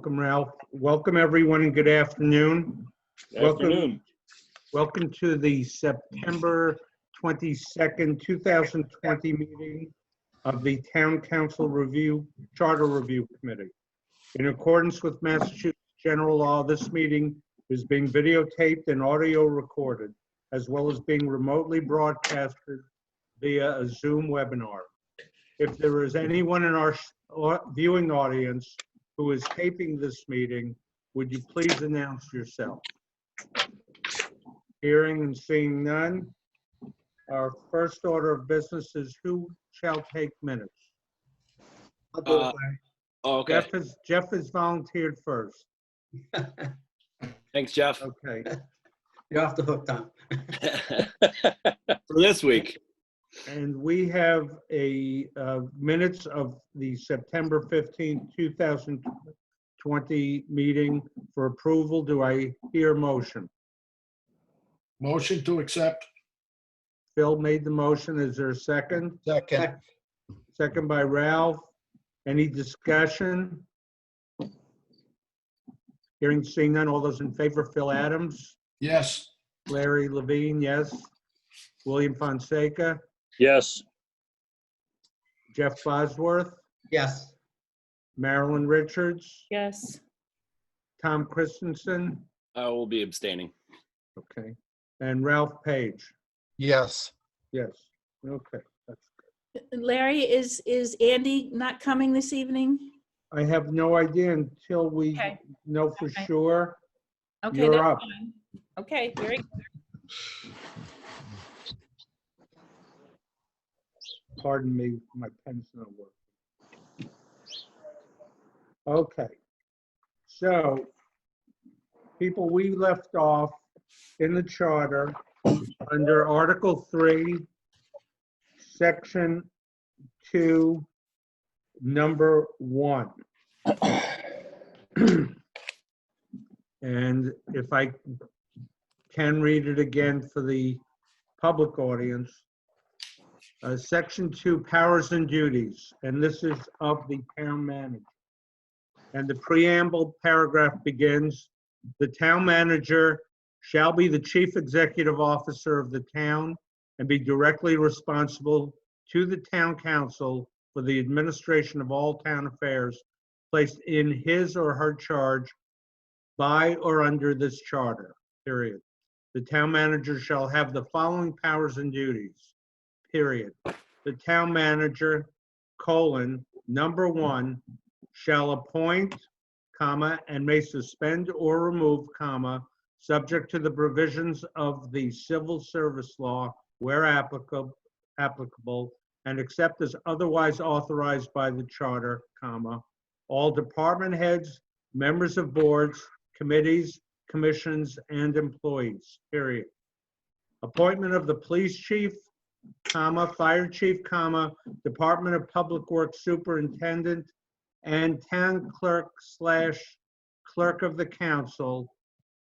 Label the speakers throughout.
Speaker 1: Welcome, Ralph. Welcome, everyone, and good afternoon.
Speaker 2: Good afternoon.
Speaker 1: Welcome to the September 22nd, 2020 meeting of the Town Council Charter Review Committee. In accordance with Massachusetts General Law, this meeting is being videotaped and audio recorded, as well as being remotely broadcasted via a Zoom webinar. If there is anyone in our viewing audience who is taping this meeting, would you please announce yourself? Hearing and seeing none, our first order of business is who shall take minutes?
Speaker 3: I'll do it, Larry.
Speaker 2: Okay.
Speaker 1: Jeff has volunteered first.
Speaker 2: Thanks, Jeff.
Speaker 1: Okay.
Speaker 3: You're off the hook, Tom.
Speaker 2: For this week.
Speaker 1: And we have a minutes of the September 15th, 2020 meeting for approval. Do I hear a motion?
Speaker 4: Motion to accept.
Speaker 1: Phil made the motion. Is there a second?
Speaker 4: Second.
Speaker 1: Second by Ralph. Any discussion? Hearing, seeing none. All those in favor, Phil Adams,
Speaker 4: Yes.
Speaker 1: Larry Levine, yes. William Fonseca,
Speaker 2: Yes.
Speaker 1: Jeff Bosworth,
Speaker 3: Yes.
Speaker 1: Marilyn Richards,
Speaker 5: Yes.
Speaker 1: Tom Christensen,
Speaker 2: I will be abstaining.
Speaker 1: okay, and Ralph Page,
Speaker 4: Yes.
Speaker 1: yes. Okay,
Speaker 5: Larry, is Andy not coming this evening?
Speaker 1: I have no idea until we
Speaker 5: Okay.
Speaker 1: know for
Speaker 5: Okay.
Speaker 1: sure.
Speaker 5: Okay,
Speaker 1: You're
Speaker 5: that's
Speaker 1: up.
Speaker 5: fine. Okay, very good.
Speaker 1: Pardon me, my pen's not working. Okay. So, people, we left off in the charter under Article 3, Section 2, Number 1. And if I can read it again for the public audience. Section 2, powers and duties, and this is of the town manager. And the preamble paragraph begins, the town manager shall be the chief executive officer of the town and be directly responsible to the town council for the administration of all town affairs placed in his or her charge by or under this charter, period. The town manager shall have the following powers and duties, period. The town manager, number 1, shall appoint, comma, and may suspend or remove, comma, subject to the provisions of the civil service law where applicable, and except as otherwise authorized by the charter, comma, all department heads, members of boards, committees, commissions, and employees, period. Appointment of the police chief, comma, fire chief, comma, Department of Public Works superintendent, and town clerk / clerk of the council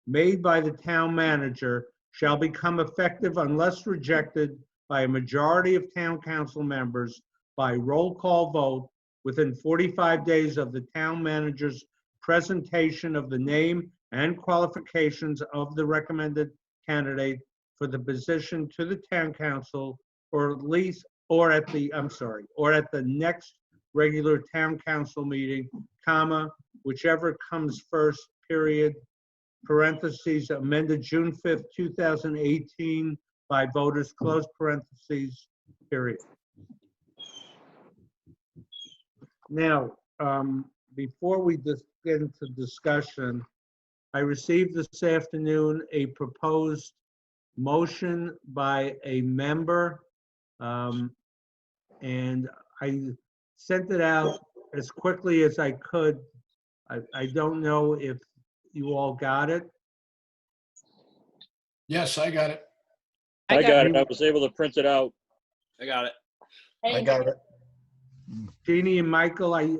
Speaker 1: made by the town manager shall become effective unless rejected by a majority of town council members by roll call vote within 45 days of the town manager's presentation of the name and qualifications of the recommended candidate for the position to the town council, or at the next regular town council meeting, comma, whichever comes first, period, parentheses, amended June 5th, 2018 by voters, close parentheses, period. Now, before we just get into discussion, I received this afternoon a proposed motion by a member, and I sent it out as quickly as I could. I don't know if you all got it.
Speaker 4: Yes, I got it.
Speaker 5: I
Speaker 2: I got
Speaker 1: it.
Speaker 2: it. I was able to print it out. I got it.
Speaker 4: I got it.
Speaker 1: Jeannie and Michael, I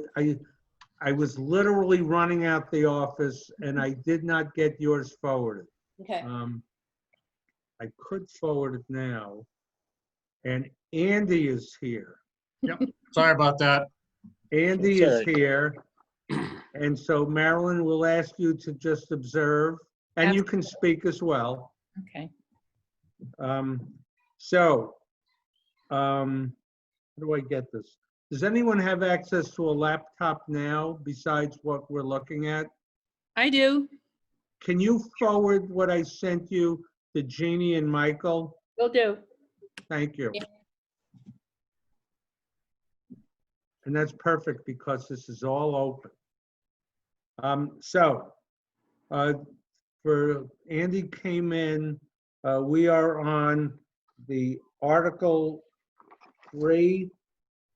Speaker 1: was literally running out the office and I did not get yours forwarded.
Speaker 5: Okay.
Speaker 1: I could forward it now. And Andy is here.
Speaker 4: Sorry about that.
Speaker 1: Andy
Speaker 2: That's
Speaker 1: is
Speaker 2: all right.
Speaker 1: here. And so Marilyn will ask you to just observe, and you can speak as well.
Speaker 5: Okay.
Speaker 1: So, how do I get this? Does anyone have access to a laptop now besides what we're looking at?
Speaker 5: I do.
Speaker 1: Can you forward what I sent you to Jeannie and Michael?
Speaker 5: Will do.
Speaker 1: Thank you.
Speaker 5: Yeah.
Speaker 1: And that's perfect because this is all open. So, for Andy came in, we are on the Article 3,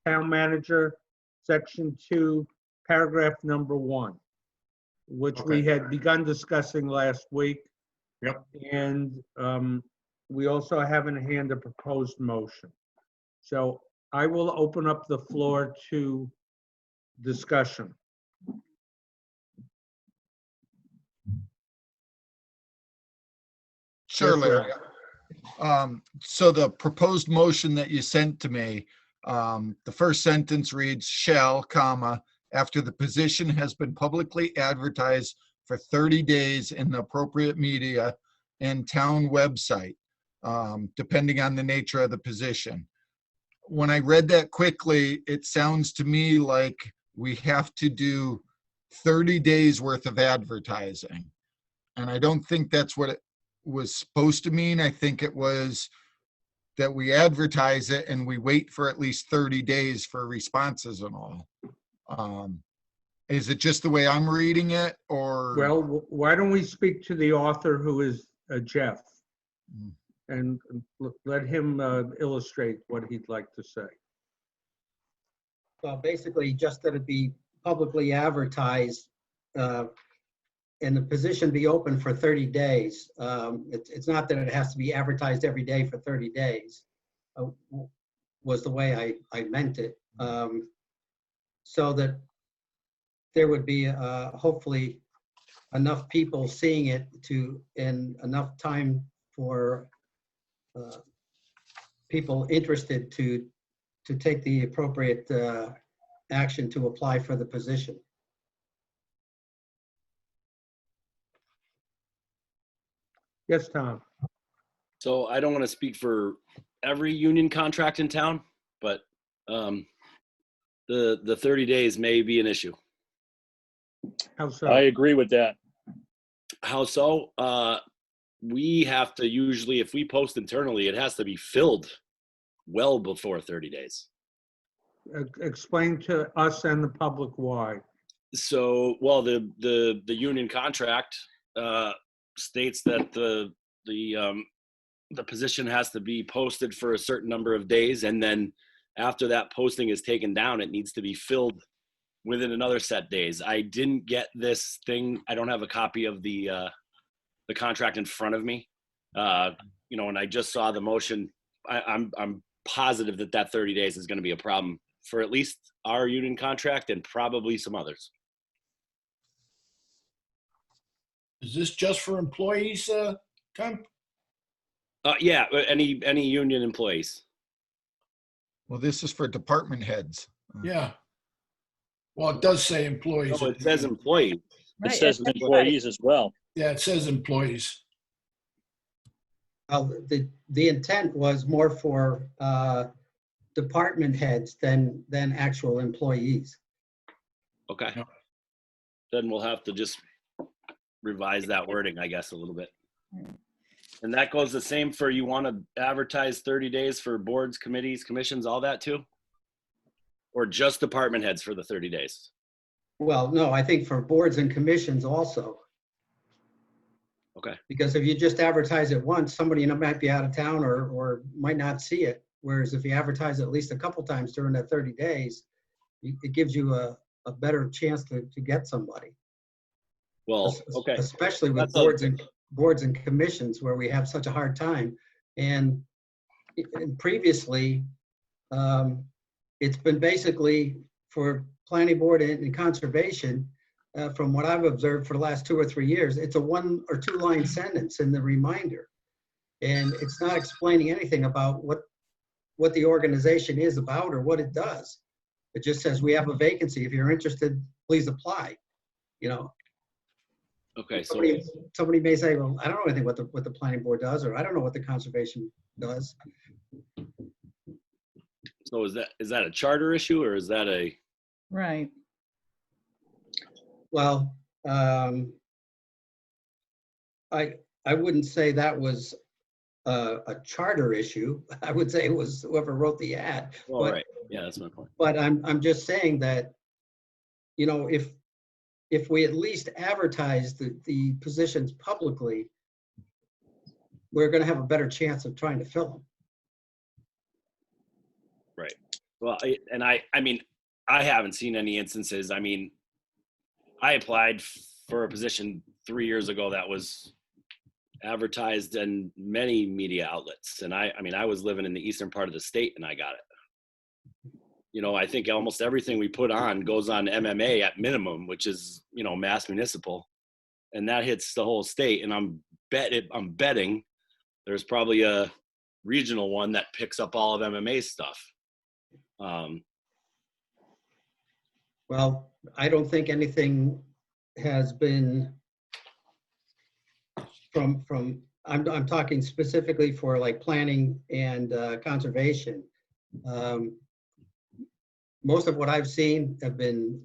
Speaker 1: Town Manager, Section 2, Paragraph number 1, which we
Speaker 4: Okay.
Speaker 1: had begun discussing last week.
Speaker 4: Yep.
Speaker 1: And we also have in hand a proposed motion. So I will open up the floor to discussion.
Speaker 4: Sure,
Speaker 1: Yes, sir.
Speaker 4: Larry. So the proposed motion that you sent to me, the first sentence reads, shall, comma, after the position has been publicly advertised for 30 days in the appropriate media and town website, depending on the nature of the position. When I read that quickly, it sounds to me like we have to do 30 days worth of advertising. And I don't think that's what it was supposed to mean. I think it was that we advertise it and we wait for at least 30 days for responses and all. Is it just the way I'm reading it, or?
Speaker 1: Well, why don't we speak to the author, who is Jeff, and let him illustrate what he'd like to say.
Speaker 3: Well, basically, just that it be publicly advertised and the position be open for 30 days. It's not that it has to be advertised every day for 30 days, was the way I meant it. So that there would be hopefully enough people seeing it and enough time for people interested to take the appropriate action to apply for the position.
Speaker 1: Yes, Tom.
Speaker 2: So I don't want to speak for every union contract in town, but the 30 days may be an issue.
Speaker 1: How so?
Speaker 6: I agree with that.
Speaker 2: How so? We have to usually, if we post internally, it has to be filled well before 30 days.
Speaker 1: Explain to us and the public why.
Speaker 2: So, well, the union contract states that the position has to be posted for a certain number of days, and then after that posting is taken down, it needs to be filled within another set days. I didn't get this thing. I don't have a copy of the contract in front of me. When I just saw the motion, I'm positive that 30 days is going to be a problem for at least our union contract and probably some others.
Speaker 4: Is this just for employees, Tom?
Speaker 2: Yeah, any union employees.
Speaker 4: Well, this is for department heads.
Speaker 7: Yeah. Well, it does say employees.
Speaker 2: No, it says employees.
Speaker 6: It
Speaker 5: Right,
Speaker 6: says
Speaker 5: that's right.
Speaker 6: employees as well.
Speaker 7: Yeah, it says employees.
Speaker 3: Well, the intent was more for department heads than actual employees.
Speaker 2: Okay.
Speaker 7: Yep.
Speaker 2: Then we'll have to just revise that wording, I guess, a little bit. And that goes the same for, you want to advertise 30 days for boards, committees, commissions, all that too? Or just department heads for the 30 days?
Speaker 3: Well, no, I think for boards and commissions also.
Speaker 2: Okay.
Speaker 3: Because if you just advertise it once, somebody might be out of town or might not see it. Whereas if you advertise it at least a couple times during that 30 days, it gives you a better chance to get somebody.
Speaker 2: Well, okay.
Speaker 3: Especially with
Speaker 2: That's
Speaker 3: boards and commissions where we have such a hard time. And previously, it's been basically for planning board and conservation, from what I've observed for the last 2 or 3 years, it's a 1 or 2 line sentence in the reminder. And it's not explaining anything about what the organization is about or what it does. It just says, we have a vacancy. If you're interested, please apply. You know,
Speaker 2: Okay, so
Speaker 3: somebody may say, well, I don't know anything what the planning board does, or I don't know what the conservation does.
Speaker 2: is that a charter issue or is that a?
Speaker 5: Right.
Speaker 3: Well, I wouldn't say that was a charter issue. I would say it was whoever wrote the ad.
Speaker 2: All right. Yeah, that's my point.
Speaker 3: But I'm just saying that, you know, if we at least advertise the positions publicly, we're going to have a better chance of trying to fill them.
Speaker 2: Right. Well, I mean, I haven't seen any instances. I mean, I applied for a position 3 years ago that was advertised in many media outlets. And I mean, I was living in the eastern part of the state and I got it. You know, I think almost everything we put on goes on MMA at minimum, which is, you know, Mass Municipal. And that hits the whole state. And I'm betting there's probably a regional one that picks up all of MMA stuff.
Speaker 3: Well, I don't think anything has been from I'm talking specifically for like planning and conservation. Most of what I've seen have been,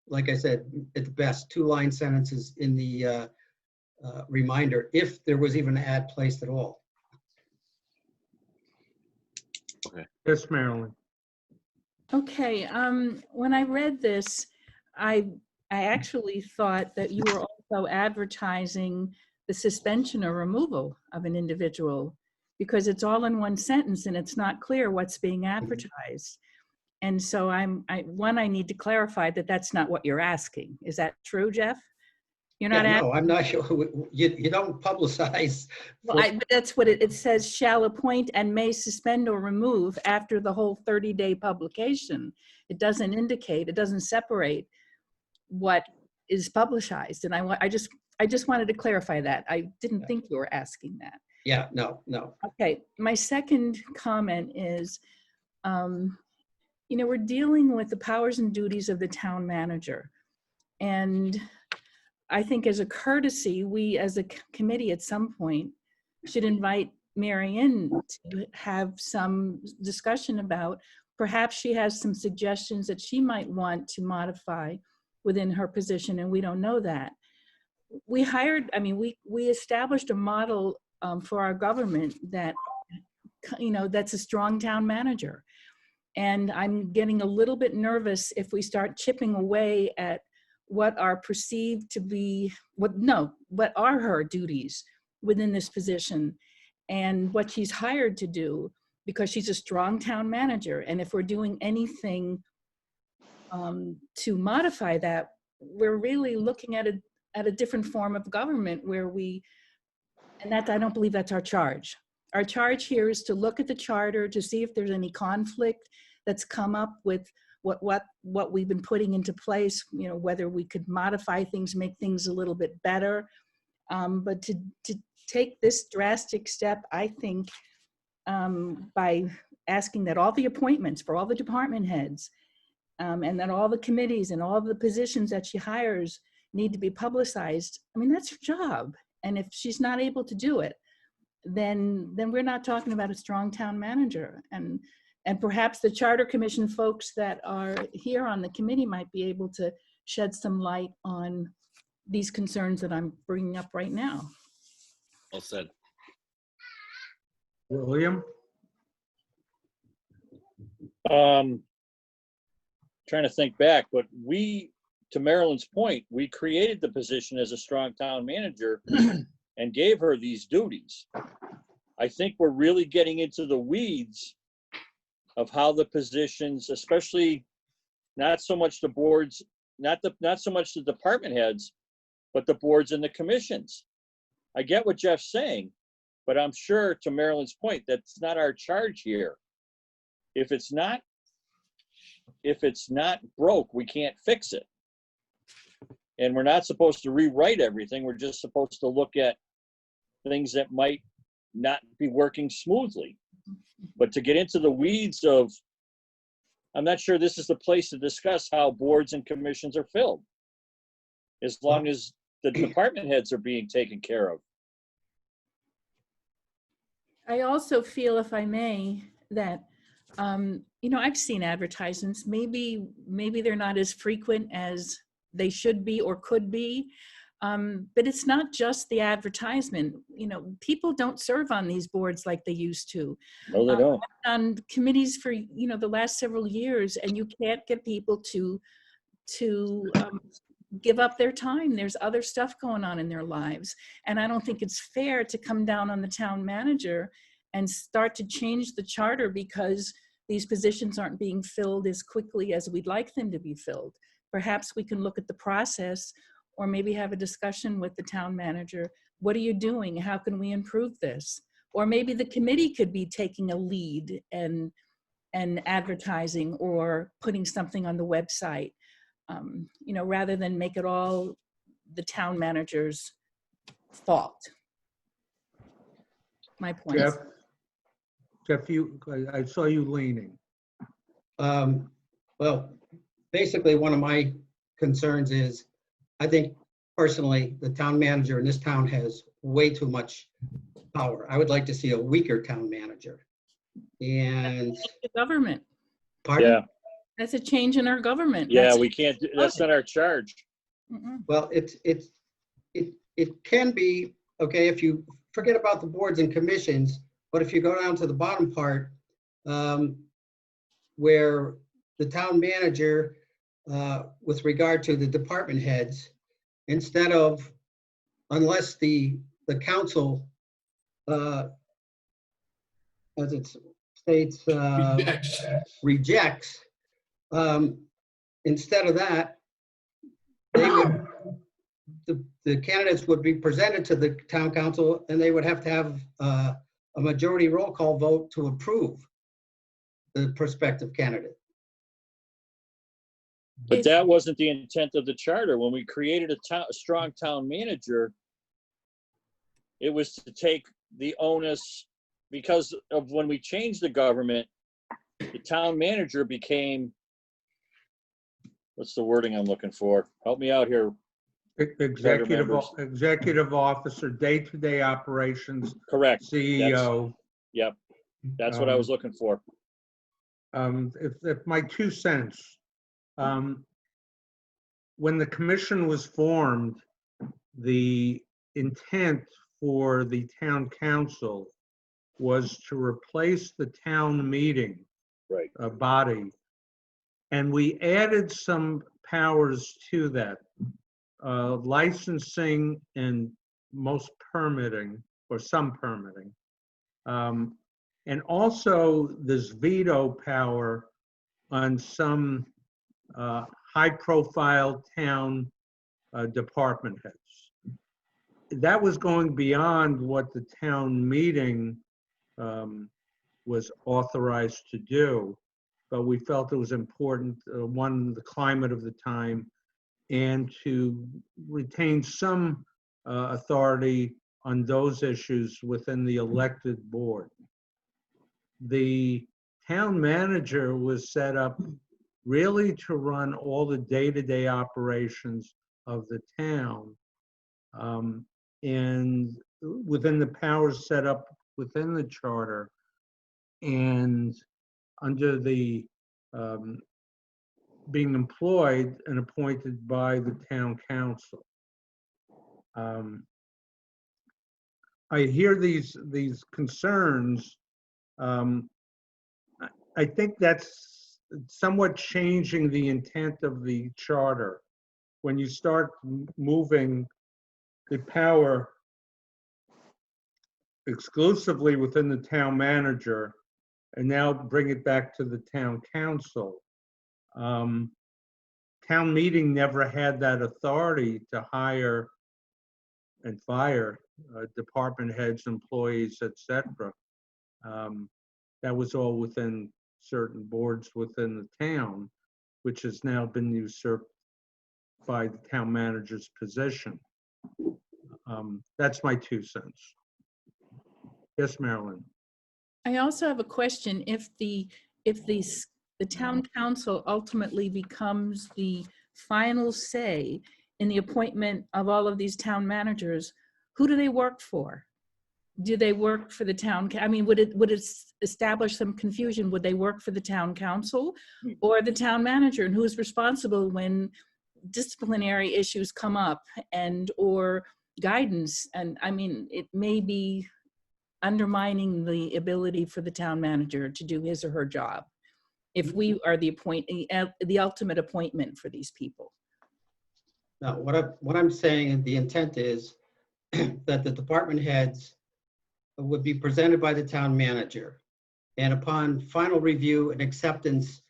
Speaker 3: like I said, at the best, 2-line sentences in the reminder, if there was even an ad placed at all.
Speaker 1: Yes, Marilyn.
Speaker 5: Okay, when I read this, I actually thought that you were also advertising the suspension or removal of an individual, because it's all in one sentence and it's not clear what's being advertised. And so I need to clarify that that's not what you're asking. Is that true, Jeff? You're not
Speaker 3: Yeah, no, I'm not sure. You don't publicize.
Speaker 5: Well, but that's what it says, shall appoint and may suspend or remove after the whole 30-day publication. It doesn't indicate, it doesn't separate what is publicized. And I just wanted to clarify that. I didn't think you were asking that.
Speaker 3: Yeah, no.
Speaker 5: Okay, my second comment is, you know, we're dealing with the powers and duties of the town manager. And I think as a courtesy, we as a committee at some point should invite Mary in to have some discussion about, perhaps she has some suggestions that she might want to modify within her position, and we don't know that. We established a model for our government that, you know, that's a strong town manager. And I'm getting a little bit nervous if we start chipping away at what are perceived to be, what are her duties within this position and what she's hired to do, because she's a strong town manager. And if we're doing anything to modify that, we're really looking at a different form of government where I don't believe that's our charge. Our charge here is to look at the charter to see if there's any conflict that's come up with what we've been putting into place, you know, whether we could modify things, make things a little bit better. But to take this drastic step, I think, by asking that all the appointments for all the department heads and that all the committees and all of the positions that she hires need to be publicized. I mean, that's her job. And if she's not able to do it, then we're not talking about a strong town manager. And perhaps the Charter Commission folks that are here on the committee might be able to shed some light on these concerns that I'm bringing up right now.
Speaker 2: Well said.
Speaker 1: William?
Speaker 6: Trying to think back, but to Marilyn's point, we created the position as a strong town manager and gave her these duties. I think we're really getting into the weeds of how the positions, especially not so much the boards, not so much the department heads, but the boards and the commissions. I get what Jeff's saying, but I'm sure, to Marilyn's point, that's not our charge here. If it's not broke, we can't fix it. And we're not supposed to rewrite everything. We're just supposed to look at things that might not be working smoothly. But to get into the weeds of, I'm not sure this is the place to discuss how boards and commissions are filled. as long as the department heads are being taken care of.
Speaker 5: I also feel, if I may, that, you know, I've seen advertisements, maybe they're not as frequent as they should be or could be. But it's not just the advertisement. You know, people don't serve on these boards like they used to.
Speaker 6: No, they don't.
Speaker 5: On committees for, you know, the last several years, and you can't get people to give up their time. There's other stuff going on in their lives. And I don't think it's fair to come down on the town manager and start to change the charter because these positions aren't being filled as quickly as we'd like them to be filled. Perhaps we can look at the process, or maybe have a discussion with the town manager. What are you doing? How can we improve this? Or maybe the committee could be taking a lead and advertising or putting something on the website, you know, rather than make it all the town manager's fault. My point.
Speaker 1: Jeff, I saw you leaning.
Speaker 3: Well, basically, one of my concerns is, I think personally, the town manager in this town has way too much power. I would like to see a weaker town manager. And
Speaker 5: The government.
Speaker 3: pardon?
Speaker 6: Yeah,
Speaker 5: That's a change in our government.
Speaker 6: yeah,
Speaker 5: That's-
Speaker 6: we can't, that's not our charge.
Speaker 5: Mm-mm.
Speaker 3: Well, it can be, okay, if you forget about the boards and commissions, but if you go down to the bottom part, where the town manager, with regard to the department heads, instead of, unless the council, as it states,
Speaker 7: Rejects.
Speaker 3: rejects, instead of that, they would, the candidates would be presented to the town council, and they would have to have a majority roll call vote to approve the prospective candidate.
Speaker 6: But
Speaker 5: If-
Speaker 6: that wasn't the intent of the charter. When we created a strong town manager, it was to take the onus, because of when we changed the government, the town manager became, what's the wording I'm looking for? Help me out here. members.
Speaker 1: Executive officer, day-to-day operations,
Speaker 6: Correct.
Speaker 1: CEO.
Speaker 6: Yep. That's what I was looking for.
Speaker 1: If my 2 cents, when the commission was formed, the intent for the town council was to replace the town meeting
Speaker 6: Right.
Speaker 1: body. And we added some powers to that, licensing and most permitting, or some permitting. And also this veto power on some high-profile town department heads. That was going beyond what the town meeting was authorized to do, but we felt it was important, one, the climate of the time, and to retain some authority on those issues within the elected board. The town manager was set up really to run all the day-to-day operations of the town, and within the powers set up within the charter and under the being employed and appointed by the town council. I hear these concerns. I think that's somewhat changing the intent of the charter when you start moving the power exclusively within the town manager and now bring it back to the town council. Town meeting never had that authority to hire and fire department heads, employees, etc. That was all within certain boards within the town, which has now been usurped by the town manager's position. That's my 2 cents. Yes, Marilyn.
Speaker 5: I also have a question. If the town council ultimately becomes the final say in the appointment of all of these town managers, who do they work for? Do they work for the town? I mean, would it establish some confusion? Would they work for the town council or the town manager? And who's responsible when disciplinary issues come up and or guidance? And I mean, it may be undermining the ability for the town manager to do his or her job if we are the ultimate appointment for these people.
Speaker 3: Now, what I'm saying, the intent is that the department heads would be presented by the town manager. And upon final review and acceptance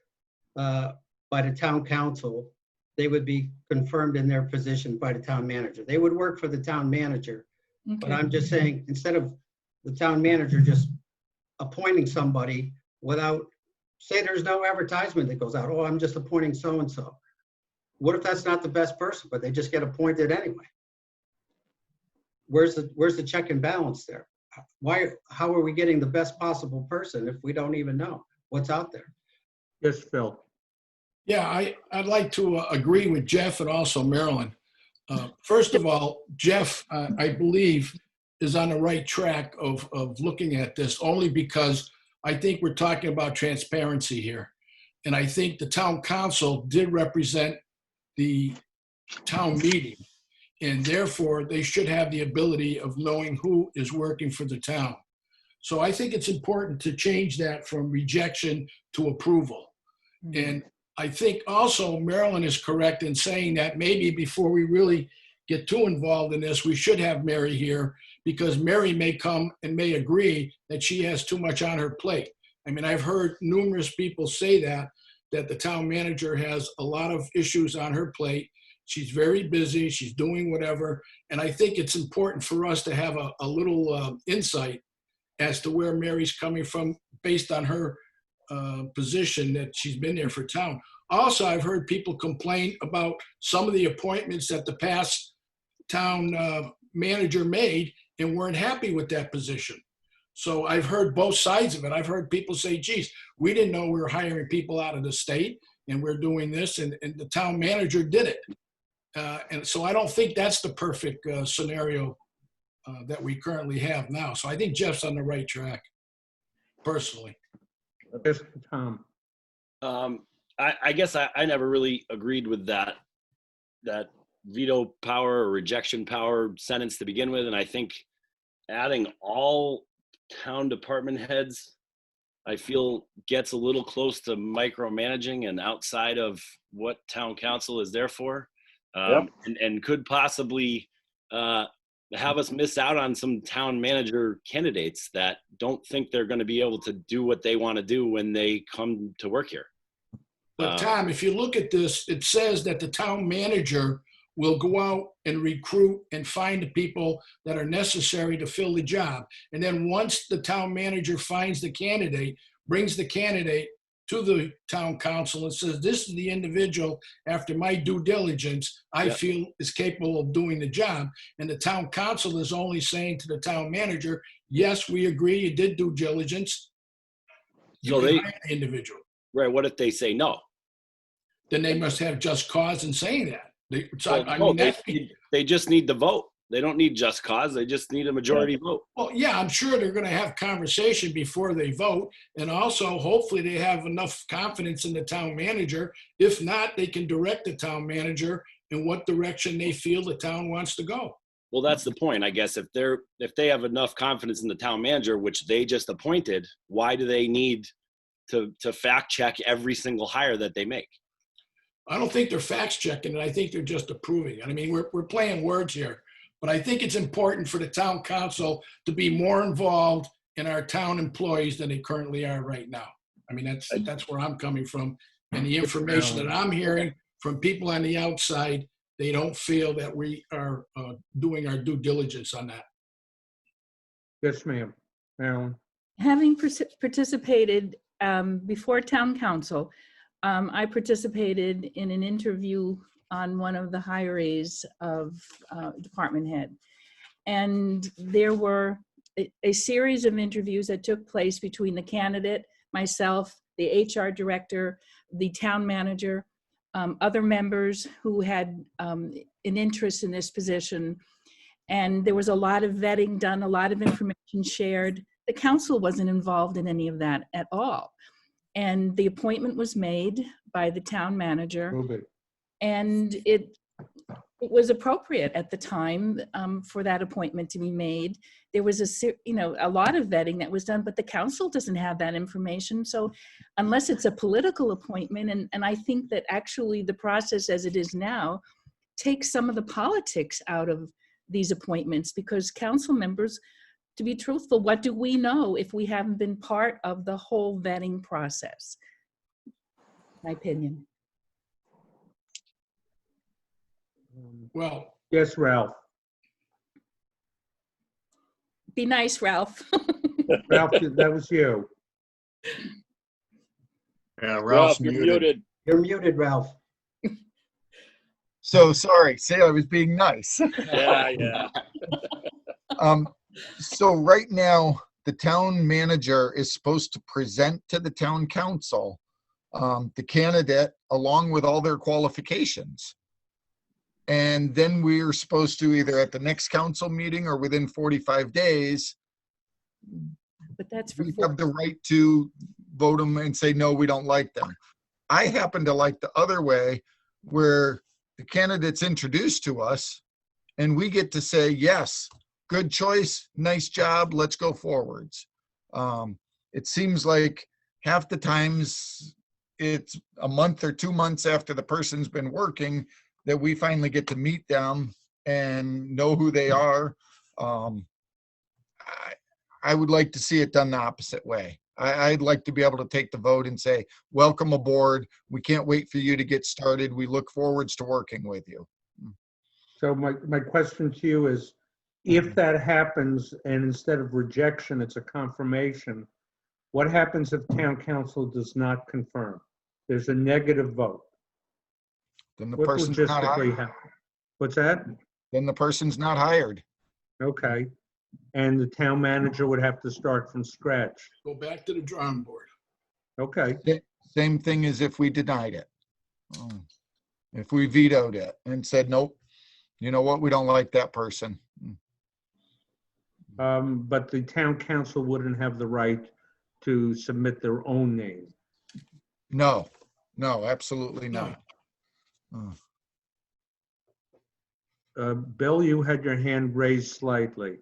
Speaker 3: by the town council, they would be confirmed in their position by the town manager. They would work for the town manager. But
Speaker 5: Okay.
Speaker 3: I'm just saying, instead of the town manager just appointing somebody without, say there's no advertisement that goes out, oh, I'm just appointing so-and-so. What if that's not the best person, but they just get appointed anyway? Where's the check and balance there? How are we getting the best possible person if we don't even know what's out there?
Speaker 1: Yes, Phil.
Speaker 7: Yeah, I'd like to agree with Jeff and also Marilyn. First of all, Jeff, I believe, is on the right track of looking at this, only because I think we're talking about transparency here. And I think the town council did represent the town meeting, and therefore they should have the ability of knowing who is working for the town. So I think it's important to change that from rejection to approval. And I think also Marilyn is correct in saying that maybe before we really get too involved in this, we should have Mary here, because Mary may come and may agree that she has too much on her plate. I mean, I've heard numerous people say that the town manager has a lot of issues on her plate. She's very busy, she's doing whatever. And I think it's important for us to have a little insight as to where Mary's coming from based on her position that she's been there for town. Also, I've heard people complain about some of the appointments that the past town manager made and weren't happy with that position. So I've heard both sides of it. I've heard people say, geez, we didn't know we were hiring people out of the state and we're doing this, and the town manager did it. And so I don't think that's the perfect scenario that we currently have now. So I think Jeff's on the right track, personally.
Speaker 1: Yes, Tom.
Speaker 2: I guess I never really agreed with that veto power or rejection power sentence to begin with. And I think adding all town department heads, I feel gets a little close to micromanaging and outside of what town council is there for. And could possibly have us miss out on some town manager candidates that don't think they're going to be able to do what they want to do when they come to work here.
Speaker 7: But Tom, if you look at this, it says that the town manager will go out and recruit and find the people that are necessary to fill the job. And then once the town manager finds the candidate, brings the candidate to the town council and says, this is the individual, after my due diligence, I feel is capable of doing the job. And the town council is only saying to the town manager, yes, we agree, you did due diligence.
Speaker 2: So they,
Speaker 7: hire the individual.
Speaker 2: right, what if they say no?
Speaker 7: Then they must have just cause in saying that.
Speaker 2: They just need the vote. They don't need just cause. They just need a majority vote.
Speaker 7: Well, yeah, I'm sure they're going to have conversation before they vote. And also, hopefully, they have enough confidence in the town manager. If not, they can direct the town manager in what direction they feel the town wants to go.
Speaker 2: Well, that's the point, I guess. If they have enough confidence in the town manager, which they just appointed, why do they need to fact check every single hire that they make?
Speaker 7: I don't think they're fact checking it. I think they're just approving it. I mean, we're playing words here, but I think it's important for the town council to be more involved in our town employees than they currently are right now. I mean, that's where I'm coming from. And the information that I'm hearing from people on the outside, they don't feel that we are doing our due diligence on that.
Speaker 1: Yes, ma'am. Marilyn.
Speaker 5: Having participated before town council, I participated in an interview on one of the hirees of department head. And there were a series of interviews that took place between the candidate, myself, the HR director, the town manager. other members who had an interest in this position. And there was a lot of vetting done, a lot of information shared. The council wasn't involved in any of that at all. And the appointment was made by the town manager,
Speaker 1: Ruby.
Speaker 5: and it was appropriate at the time for that appointment to be made. There was a lot of vetting that was done, but the council doesn't have that information. So unless it's a political appointment, and I think that actually the process as it is now takes some of the politics out of these appointments, because council members, to be truthful, what do we know if we haven't been part of the whole vetting process? My opinion.
Speaker 7: Well,
Speaker 1: Yes, Ralph.
Speaker 5: Be nice, Ralph.
Speaker 1: Ralph, that was you.
Speaker 4: Yeah,
Speaker 6: Ralph, you're muted.
Speaker 3: You're muted, Ralph.
Speaker 4: So sorry, say I was being nice.
Speaker 6: Yeah.
Speaker 4: So right now, the town manager is supposed to present to the town council the candidate along with all their qualifications. And then we're supposed to either at the next council meeting or within 45 days,
Speaker 5: But that's for
Speaker 4: we have the right to vote them and say, no, we don't like them. I happen to like the other way, where the candidate's introduced to us and we get to say, yes, good choice, nice job, let's go forwards. It seems like half the times it's a month or 2 months after the person's been working that we finally get to meet them and know who they are. I would like to see it done the opposite way. I'd like to be able to take the vote and say, welcome aboard. We can't wait for you to get started. We look forwards to working with you.
Speaker 1: So my question to you is, if that happens and instead of rejection, it's a confirmation, what happens if town council does not confirm? There's a negative vote.
Speaker 4: Then the
Speaker 1: What
Speaker 4: person's not
Speaker 1: logistically
Speaker 4: hired.
Speaker 1: happens? What's that?
Speaker 4: Then the person's not hired.
Speaker 1: Okay. And the town manager would have to start from scratch.
Speaker 7: go back to the drawing board.
Speaker 1: Okay.
Speaker 4: Same thing as if we denied it. If we vetoed it and said, nope, you know what, we don't like that person.
Speaker 1: But the town council wouldn't have the right to submit their own name.
Speaker 4: No, absolutely not.
Speaker 1: Bill, you had your hand raised slightly.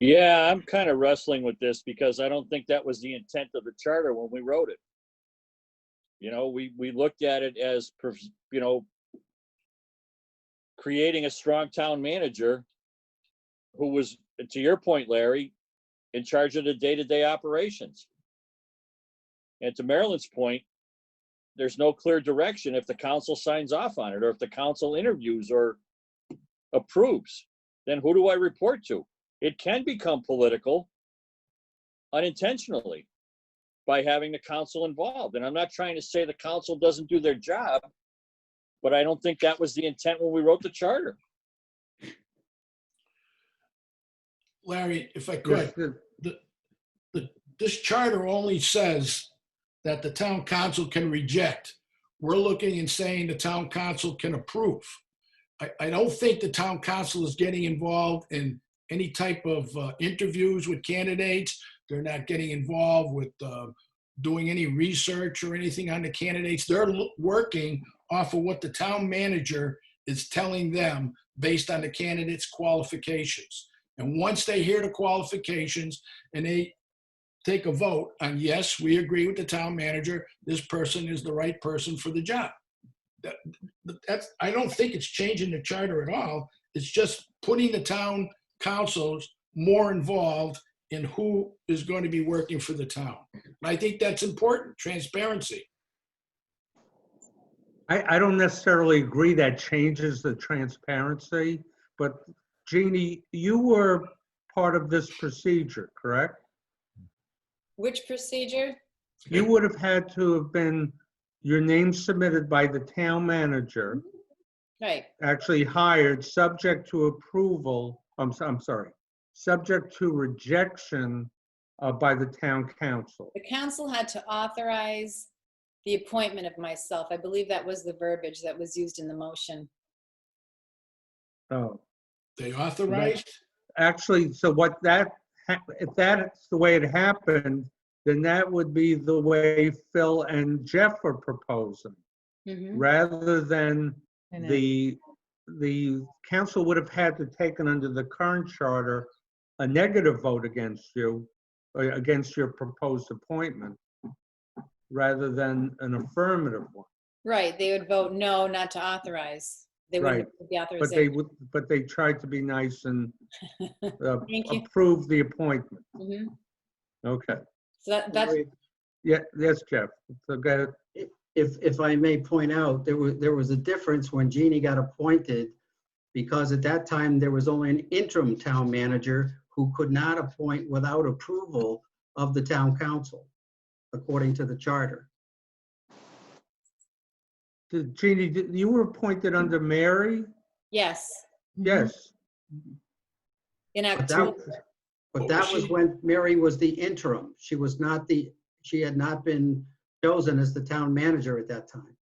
Speaker 6: Yeah, I'm kind of wrestling with this because I don't think that was the intent of the charter when we wrote it. You know, we looked at it as, you know, creating a strong town manager who was, to your point, Larry, in charge of the day-to-day operations. And to Marilyn's point, there's no clear direction if the council signs off on it or if the council interviews or approves. Then who do I report to? It can become political unintentionally by having the council involved. And I'm not trying to say the council doesn't do their job, but I don't think that was the intent when we wrote the charter.
Speaker 7: Larry, if I could, this charter only says that the town council can reject. We're looking and saying the town council can approve. I don't think the town council is getting involved in any type of interviews with candidates. They're not getting involved with doing any research or anything on the candidates. They're working off of what the town manager is telling them based on the candidate's qualifications. And once they hear the qualifications and they take a vote on, yes, we agree with the town manager, this person is the right person for the job. I don't think it's changing the charter at all. It's just putting the town councils more involved in who is going to be working for the town. And I think that's important, transparency.
Speaker 1: I don't necessarily agree that changes the transparency, but Jeannie, you were part of this procedure, correct?
Speaker 8: Which procedure?
Speaker 1: You would have had to have been, your name submitted by the town manager,
Speaker 8: Right.
Speaker 1: actually hired, subject to approval, I'm sorry, subject to rejection by the town council.
Speaker 8: The council had to authorize the appointment of myself. I believe that was the verbiage that was used in the motion.
Speaker 1: Oh,
Speaker 7: They authorized?
Speaker 1: actually, so what that, if that's the way it happened, then that would be the way Phil and Jeff are proposing.
Speaker 8: Mhm.
Speaker 1: Rather than
Speaker 5: I know.
Speaker 1: the council would have had to take under the current charter a negative vote against you, or against your proposed appointment, rather than an affirmative one.
Speaker 8: Right, they would vote no, not to authorize. They
Speaker 1: Right,
Speaker 8: wouldn't approve the
Speaker 1: But they
Speaker 8: authorization.
Speaker 1: would, but they tried to be nice and
Speaker 8: Thank you.
Speaker 1: approve the appointment.
Speaker 8: Mhm.
Speaker 1: Okay.
Speaker 8: So that's,
Speaker 1: Yeah, yes, Jeff. So go ahead.
Speaker 3: If I may point out, there was a difference when Jeannie got appointed, because at that time, there was only an interim town manager who could not appoint without approval of the town council, according to the charter.
Speaker 1: Jeannie, you were appointed under Mary?
Speaker 8: yes,
Speaker 1: Yes.
Speaker 8: in
Speaker 3: But
Speaker 8: October.
Speaker 3: that was when Mary was the interim. She was not she had not been chosen as the town manager at that time.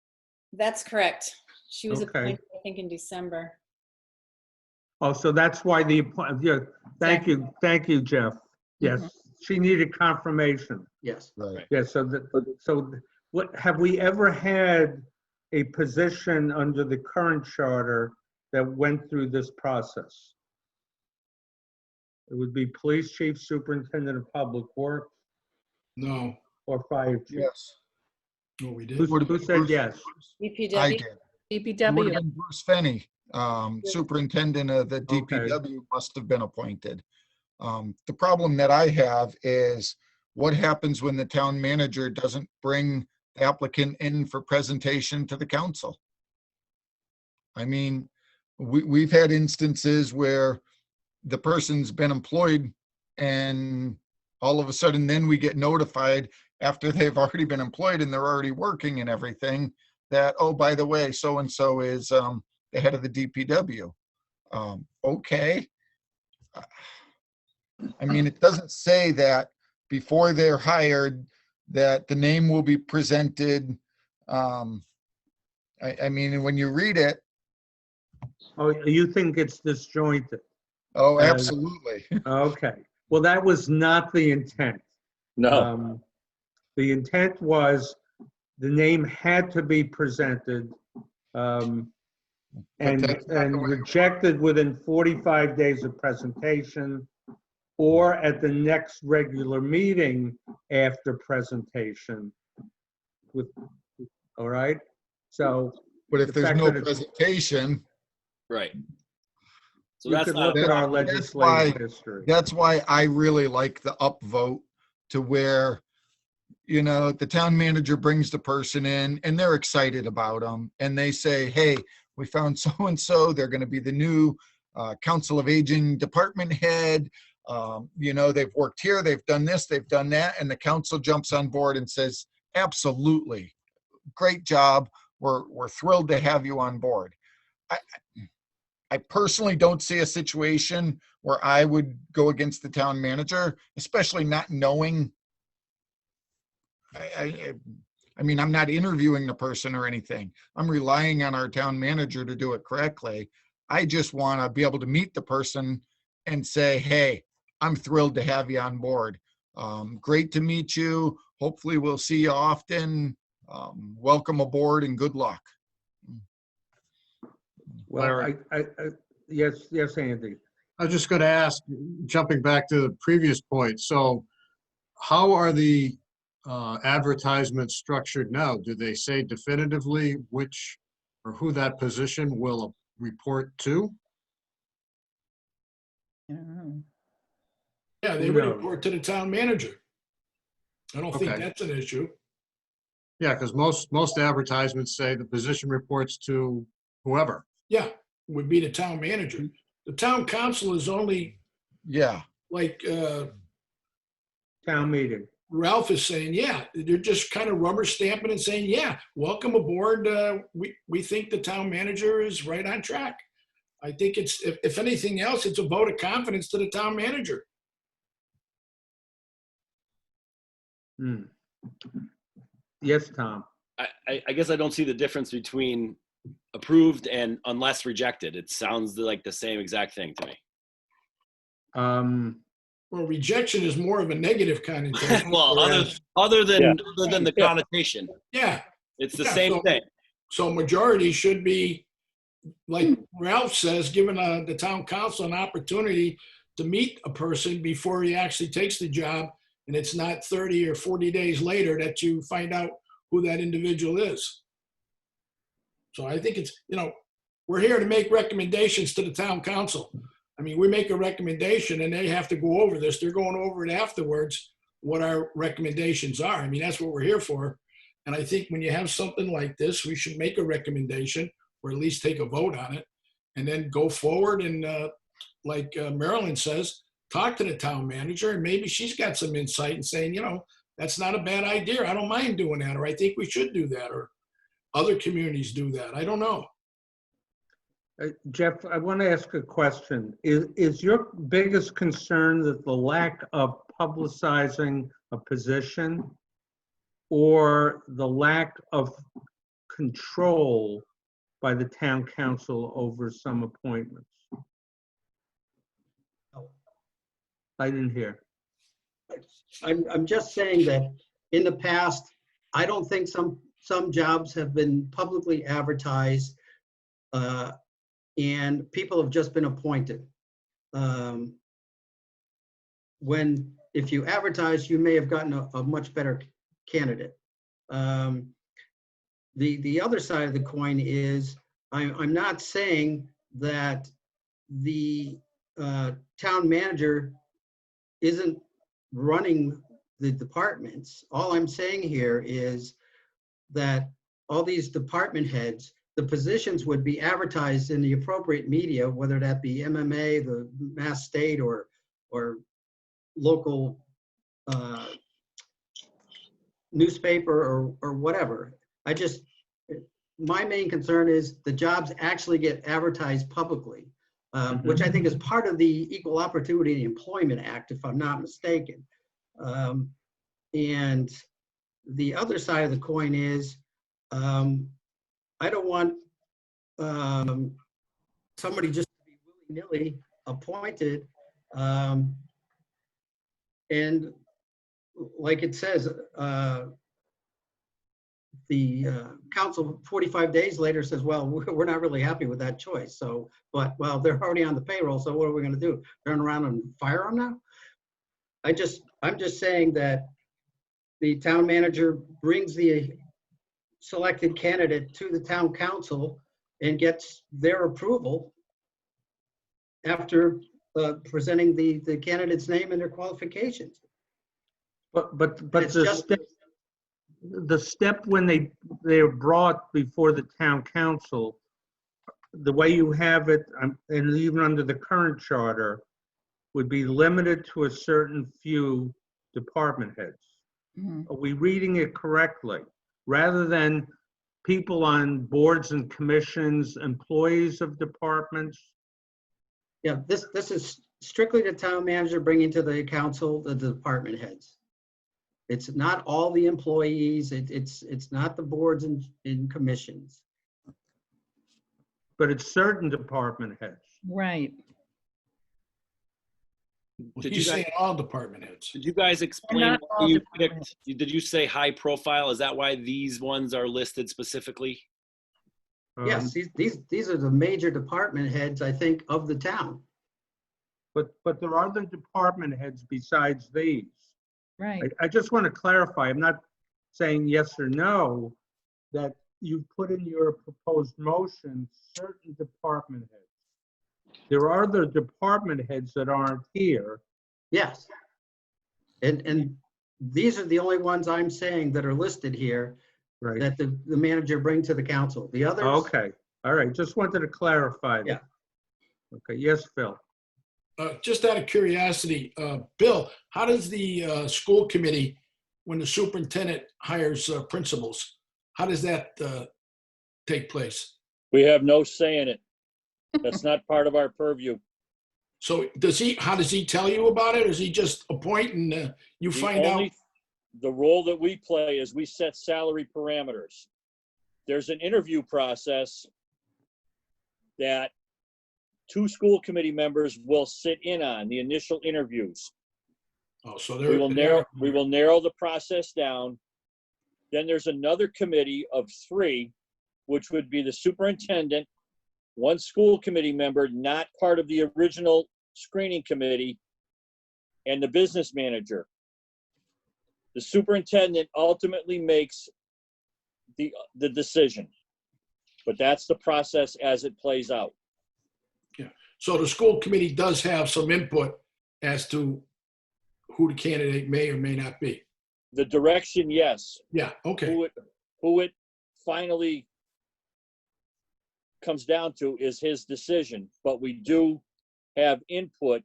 Speaker 8: That's correct. She was
Speaker 1: Okay.
Speaker 8: appointed, I think, in December.
Speaker 1: Oh, so that's why yeah, thank you, Jeff. Yes, she needed confirmation.
Speaker 3: Yes.
Speaker 4: Right.
Speaker 1: Yes, so what, have we ever had a position under the current charter that went through this process? It would be police chief, superintendent of public works,
Speaker 7: No.
Speaker 1: or fire chief.
Speaker 4: Yes.
Speaker 7: No, we did.
Speaker 1: Who said yes?
Speaker 4: I
Speaker 8: DPW,
Speaker 4: did. It would have
Speaker 5: DPW.
Speaker 4: been Bruce Fenny, superintendent of the
Speaker 1: Okay.
Speaker 4: DPW must have been appointed. The problem that I have is what happens when the town manager doesn't bring the applicant in for presentation to the council? I mean, we've had instances where the person's been employed and all of a sudden then we get notified after they've already been employed and they're already working and everything that, oh, by the way, so-and-so is the head of the DPW. Okay. I mean, it doesn't say that before they're hired that the name will be presented. I mean, when you read it,
Speaker 1: Oh, you think it's disjointed?
Speaker 4: oh,
Speaker 1: As-
Speaker 4: absolutely.
Speaker 1: Okay, well, that was not the intent.
Speaker 6: No,
Speaker 1: The intent was the name had to be presented and
Speaker 4: that's not the way it
Speaker 1: rejected within 45 days of presentation or at the next regular meeting after presentation. All right? So
Speaker 4: But if
Speaker 1: the
Speaker 4: there's
Speaker 1: fact
Speaker 4: no
Speaker 1: that it's-
Speaker 2: Right.
Speaker 4: presentation,
Speaker 2: So
Speaker 1: you
Speaker 2: that's
Speaker 1: could
Speaker 2: not,
Speaker 1: look at our
Speaker 4: that's why-
Speaker 1: legislative history.
Speaker 4: that's why I really like the upvote to where, you know, the town manager brings the person in and they're excited about them. And they say, hey, we found so-and-so, they're going to be the new Council of Aging department head. You know, they've worked here, they've done this, they've done that. And the council jumps on board and says, absolutely, great job. We're thrilled to have you on board. I personally don't see a situation where I would go against the town manager, especially not knowing. I mean, I'm not interviewing the person or anything. I'm relying on our town manager to do it correctly. I just want to be able to meet the person and say, hey, I'm thrilled to have you on board. Great to meet you. Hopefully we'll see you often. Welcome aboard and good luck.
Speaker 1: Well, yes, Andy.
Speaker 9: I was just going to ask, jumping back to the previous point, so how are the advertisements structured now? Do they say definitively which or who that position will report to?
Speaker 5: I don't know.
Speaker 7: Yeah, they
Speaker 1: Who
Speaker 7: would
Speaker 1: knows?
Speaker 7: report to the town manager. I don't think
Speaker 9: Okay.
Speaker 7: that's an issue.
Speaker 9: Yeah, because most advertisements say the position reports to whoever.
Speaker 7: Yeah, would be the town manager. The town council is only
Speaker 4: Yeah.
Speaker 7: like
Speaker 1: Town meeting.
Speaker 7: Ralph is saying, yeah, they're just kind of rubber stamping and saying, yeah, welcome aboard. We think the town manager is right on track. I think it's, if anything else, it's a vote of confidence to the town manager.
Speaker 1: Hmm. Yes, Tom.
Speaker 2: I guess I don't see the difference between approved and unless rejected. It sounds like the same exact thing to me.
Speaker 7: Well, rejection is more of a negative connotation.
Speaker 2: Well,
Speaker 7: whereas-
Speaker 2: other than the
Speaker 6: Yeah.
Speaker 2: connotation,
Speaker 7: Yeah.
Speaker 2: it's the
Speaker 7: Yeah,
Speaker 2: same
Speaker 7: so-
Speaker 2: thing.
Speaker 7: So majority should be, like Ralph says, giving the town council an opportunity to meet a person before he actually takes the job. And it's not 30 or 40 days later that you find out who that individual is. So I think it's, we're here to make recommendations to the town council. I mean, we make a recommendation and they have to go over this. They're going over it afterwards, what our recommendations are. I mean, that's what we're here for. And I think when you have something like this, we should make a recommendation or at least take a vote on it and then go forward and like Marilyn says, talk to the town manager and maybe she's got some insight and saying, that's not a bad idea. I don't mind doing that, or I think we should do that, or other communities do that. I don't know.
Speaker 1: Jeff, I want to ask a question. Is your biggest concern that the lack of publicizing a position or the lack of control by the town council over some appointments? I didn't hear.
Speaker 3: I'm just saying that in the past, I don't think some jobs have been publicly advertised and people have just been appointed. If you advertise, you may have gotten a much better candidate. The other side of the coin is, I'm not saying that the town manager isn't running the departments. All I'm saying here is that all these department heads, the positions would be advertised in the appropriate media, whether that be MMA, the Mass State, or local newspaper or whatever. My main concern is the jobs actually get advertised publicly, which I think is part of the Equal Opportunity Employment Act, if I'm not mistaken. And the other side of the coin is, I don't want somebody just to be willy-nilly appointed. And like it says, the council 45 days later says, well, we're not really happy with that choice. So, well, they're already on the payroll. So what are we going to do? Turn around and fire them now? I'm just saying that the town manager brings the selected candidate to the town council and gets their approval after presenting the candidate's name and their qualifications.
Speaker 1: But
Speaker 3: It's just
Speaker 1: the step when they're brought before the town council, the way you have it, and even under the current charter, would be limited to a certain few department heads. Are we reading it correctly? Rather than people on boards and commissions, employees of departments?
Speaker 3: Yeah, this is strictly the town manager bringing to the council the department heads. It's not all the employees. It's not the boards and commissions.
Speaker 1: But it's certain department heads.
Speaker 5: Right.
Speaker 2: Did
Speaker 7: He's
Speaker 2: you guys-
Speaker 7: saying all department heads.
Speaker 2: Did you guys explain
Speaker 5: not
Speaker 2: why
Speaker 5: all
Speaker 2: you
Speaker 5: department
Speaker 2: picked? Did you say high profile? Is that why these ones are listed specifically?
Speaker 3: Yes, these are the major department heads, I think, of the town.
Speaker 1: But there are other department heads besides these.
Speaker 5: Right.
Speaker 1: I just want to clarify, I'm not saying yes or no, that you put in your proposed motion certain department heads. There are other department heads that aren't here.
Speaker 3: Yes. And these are the only ones I'm saying that are listed here
Speaker 1: Right.
Speaker 3: that the manager bring to the council. The others.
Speaker 1: Okay, all right, just wanted to clarify that.
Speaker 3: Yeah.
Speaker 1: Okay, yes, Phil.
Speaker 7: Just out of curiosity, Bill, how does the school committee, when the superintendent hires principals, how does that take place?
Speaker 6: We have no say in it. That's not part of our purview.
Speaker 7: So how does he tell you about it? Or is he just appoint and you
Speaker 6: The
Speaker 7: find out?
Speaker 6: the role that we play is we set salary parameters. There's an interview process that 2 school committee members will sit in on, the initial interviews.
Speaker 7: Oh, so
Speaker 6: We will narrow the process down. Then there's another committee of 3, which would be the superintendent, 1 school committee member, not part of the original screening committee, and the business manager. The superintendent ultimately makes the decision, but that's the process as it plays out.
Speaker 7: So the school committee does have some input as to who the candidate may or may not be.
Speaker 6: The direction, yes.
Speaker 7: Yeah, okay.
Speaker 6: Who it finally comes down to is his decision, but we do have input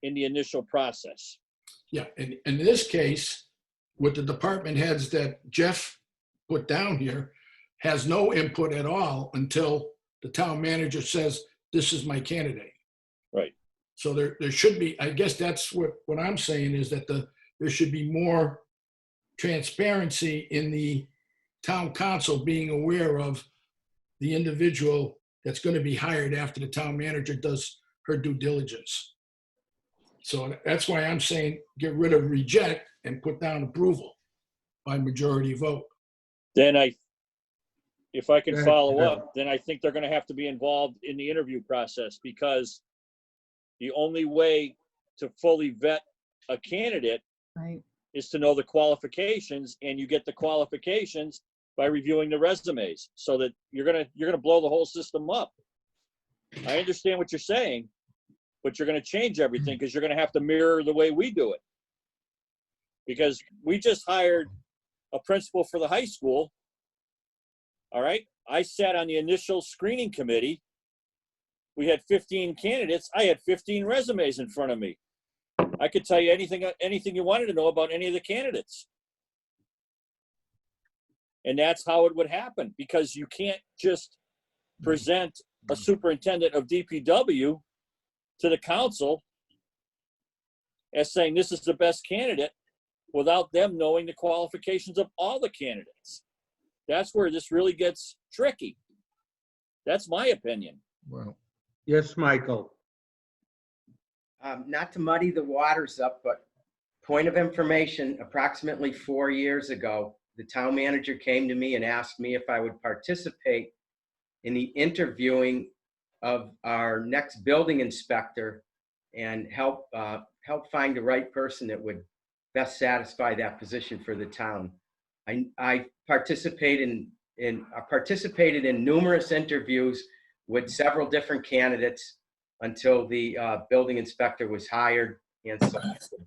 Speaker 6: in the initial process.
Speaker 7: Yeah, and in this case, with the department heads that Jeff put down here, has no input at all until the town manager says, this is my candidate.
Speaker 6: Right.
Speaker 7: So there should be, I guess that's what I'm saying is that there should be more transparency in the town council being aware of the individual that's going to be hired after the town manager does her due diligence. So that's why I'm saying get rid of reject and put down approval by majority vote.
Speaker 6: Then if I can
Speaker 1: Go ahead,
Speaker 6: follow
Speaker 1: Bill.
Speaker 6: up, then I think they're going to have to be involved in the interview process, because the only way to fully vet a candidate
Speaker 5: Right.
Speaker 6: is to know the qualifications, and you get the qualifications by reviewing the resumes, so that you're gonna blow the whole system up. I understand what you're saying, but you're gonna change everything because you're gonna have to mirror the way we do it. Because we just hired a principal for the high school. All right, I sat on the initial screening committee. We had 15 candidates. I had 15 resumes in front of me. I could tell you anything you wanted to know about any of the candidates. And that's how it would happen, because you can't just present a superintendent of DPW to the council as saying this is the best candidate without them knowing the qualifications of all the candidates. That's where this really gets tricky. That's my opinion.
Speaker 4: Well,
Speaker 1: Yes, Michael.
Speaker 10: Not to muddy the waters up, but point of information, approximately 4 years ago, the town manager came to me and asked me if I would participate in the interviewing of our next building inspector and help find the right person that would best satisfy that position for the town. I participated in numerous interviews with several different candidates until the building inspector was hired and selected.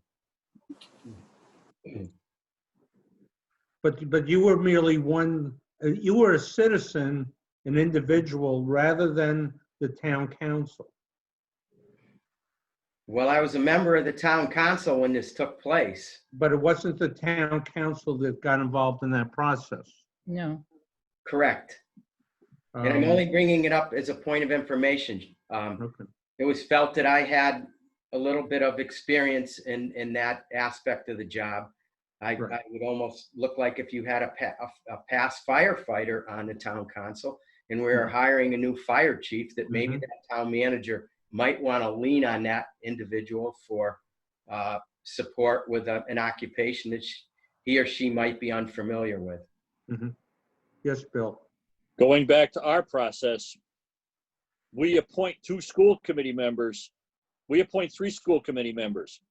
Speaker 1: But you were merely you were a citizen, an individual, rather than the town council.
Speaker 10: Well, I was a member of the town council when this took place.
Speaker 1: But it wasn't the town council that got involved in that process.
Speaker 5: No.
Speaker 10: Correct. And I'm only bringing it up as a point of information.
Speaker 1: Okay.
Speaker 10: It was felt that I had a little bit of experience in that aspect of the job. I would almost look like if you had a past firefighter on the town council, and we were hiring a new fire chief, that maybe that town manager might want to lean on that individual for support with an occupation that he or she might be unfamiliar with.
Speaker 1: Mm-hmm. Yes, Bill.
Speaker 6: Going back to our process, we appoint 2 school committee members. We appoint 3 school committee members,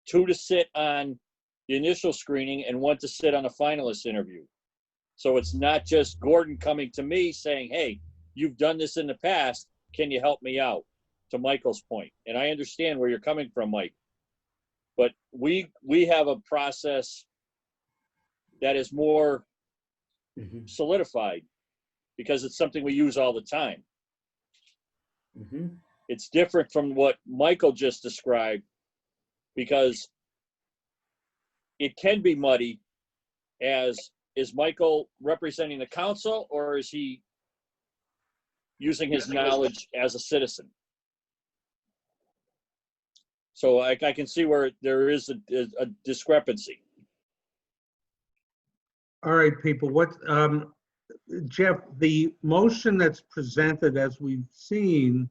Speaker 6: 2 to sit on the initial screening and 1 to sit on a finalist interview. So it's not just Gordon coming to me saying, hey, you've done this in the past, can you help me out? To Michael's point. And I understand where you're coming from, Mike. But we have a process that is more solidified, because it's something we use all the time. It's different from what Michael just described, because it can be muddy. Is Michael representing the council, or is he using his knowledge as a citizen? So I can see where there is a discrepancy.
Speaker 1: All right, people, Jeff, the motion that's presented as we've seen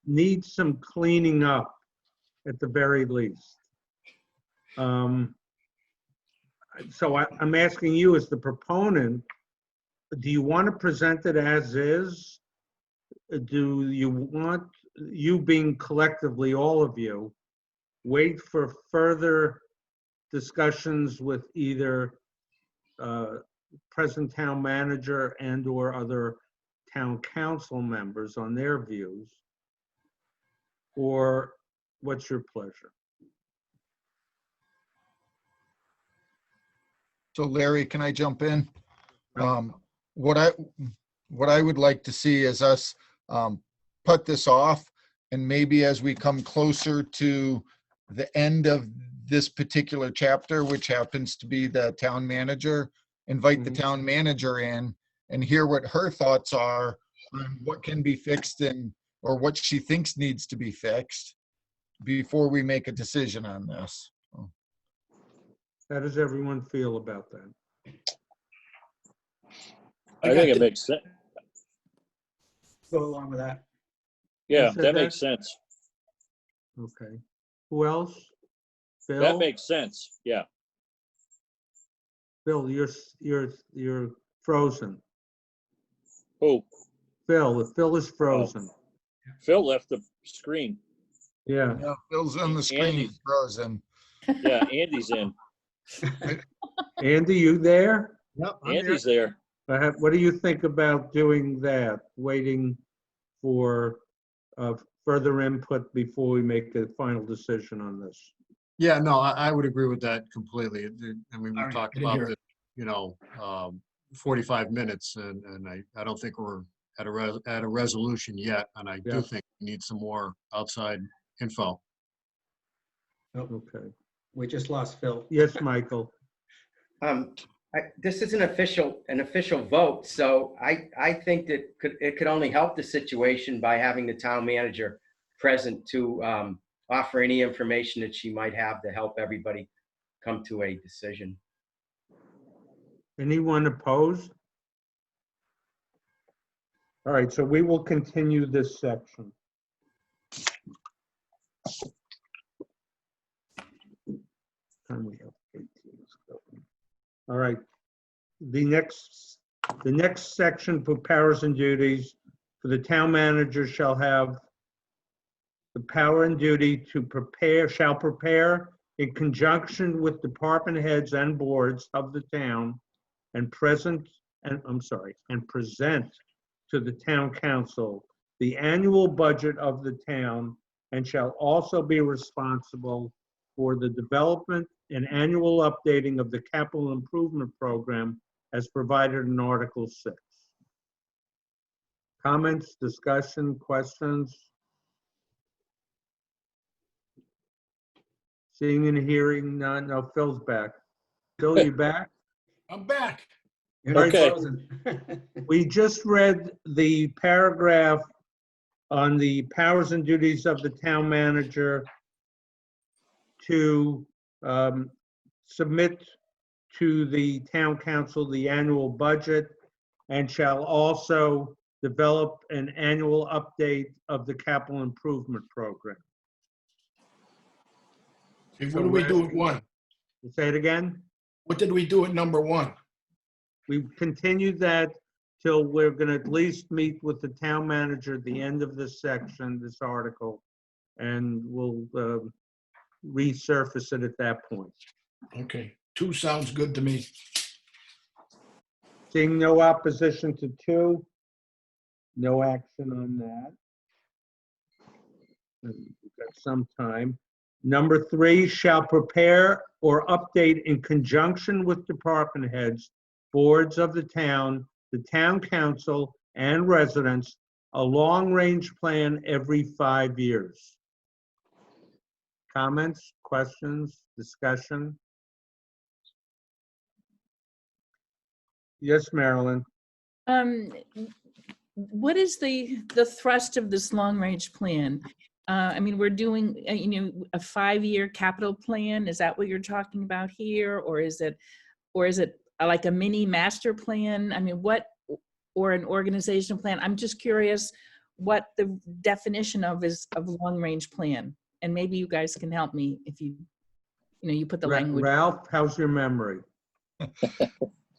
Speaker 1: needs some cleaning up at the very least. So I'm asking you as the proponent, do you want to present it as is? Do you want, you being collectively, all of you, wait for further discussions with either present town manager and or other town council members on their views? Or what's your pleasure?
Speaker 4: So Larry, can I jump in? What I would like to see is us put this off, and maybe as we come closer to the end of this particular chapter, which happens to be the town manager, invite the town manager in and hear what her thoughts are on what can be fixed and or what she thinks needs to be fixed before we make a decision on this.
Speaker 1: How does everyone feel about that?
Speaker 6: I think it makes sense.
Speaker 3: Go along with that.
Speaker 6: Yeah,
Speaker 1: said
Speaker 6: that
Speaker 1: that?
Speaker 6: makes sense.
Speaker 1: Okay. Who else? Phil?
Speaker 6: That makes sense. Yeah.
Speaker 1: Phil, you're frozen.
Speaker 6: Oh,
Speaker 1: Phil is frozen.
Speaker 6: Phil left the screen.
Speaker 1: Yeah.
Speaker 4: Yeah, Bill's on the screen,
Speaker 6: Andy.
Speaker 4: he's frozen.
Speaker 6: Yeah, Andy's in.
Speaker 1: Andy, you there?
Speaker 9: Yep, I'm here.
Speaker 6: Andy's there.
Speaker 1: What do you think about doing that? Waiting for further input before we make a final decision on this?
Speaker 9: Yeah, no, I would agree with that completely. I mean, we
Speaker 3: All right,
Speaker 9: talked
Speaker 7: I didn't
Speaker 9: about
Speaker 7: hear
Speaker 9: this, 45 minutes, and I don't think we're at a resolution yet, and I
Speaker 1: Yeah.
Speaker 9: do think we need some more outside info.
Speaker 1: Okay.
Speaker 3: We just lost Phil.
Speaker 1: Yes, Michael.
Speaker 10: This is an official vote, so I think that it could only help the situation by having the town manager present to offer any information that she might have to help everybody come to a decision.
Speaker 1: Anyone opposed? All right, so we will continue this section. Time we have 18. All right. The next section for powers and duties for the town manager shall have the power and duty to shall prepare in conjunction with department heads and boards of the town and present to the town council the annual budget of the town, and shall also be responsible for the development and annual updating of the capital improvement program as provided in Article 6. Comments, discussion, questions? Seeing and hearing none. No, Phil's back. Phil, you back?
Speaker 7: I'm back.
Speaker 3: You're not
Speaker 6: Okay.
Speaker 3: frozen.
Speaker 1: We just read the paragraph on the powers and duties of the town manager to submit to the town council the annual budget, and shall also develop an annual update of the capital improvement program.
Speaker 7: Okay, what do we do at 1?
Speaker 1: Say it again?
Speaker 7: What did we do at number 1?
Speaker 1: We continued that till we're going to at least meet with the town manager at the end of this section, this article, and we'll resurface it at that point.
Speaker 7: Okay, 2 sounds good to me.
Speaker 1: Seeing no opposition to 2, no action on that. And we've got some time. Number 3, shall prepare or update in conjunction with department heads, boards of the town council, and residents, a long-range plan every 5 years. Comments, questions, discussion? Yes, Marilyn.
Speaker 5: What is the thrust of this long-range plan? I mean, we're doing, a 5-year capital plan. Is that what you're talking about here? Or is it like a mini master plan? I mean, or an organizational plan? I'm just curious what the definition of long-range plan. And maybe you guys can help me if you put the language.
Speaker 1: Ralph, how's your memory?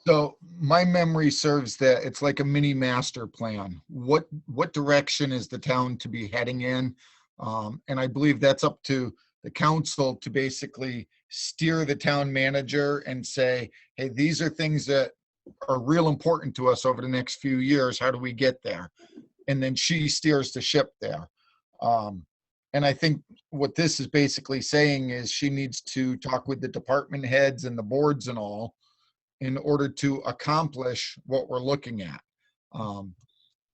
Speaker 4: So my memory serves that it's like a mini master plan. What direction is the town to be heading in? And I believe that's up to the council to basically steer the town manager and say, hey, these are things that are real important to us over the next few years. How do we get there? And then she steers the ship there. And I think what this is basically saying is she needs to talk with the department heads and the boards and all in order to accomplish what we're looking at.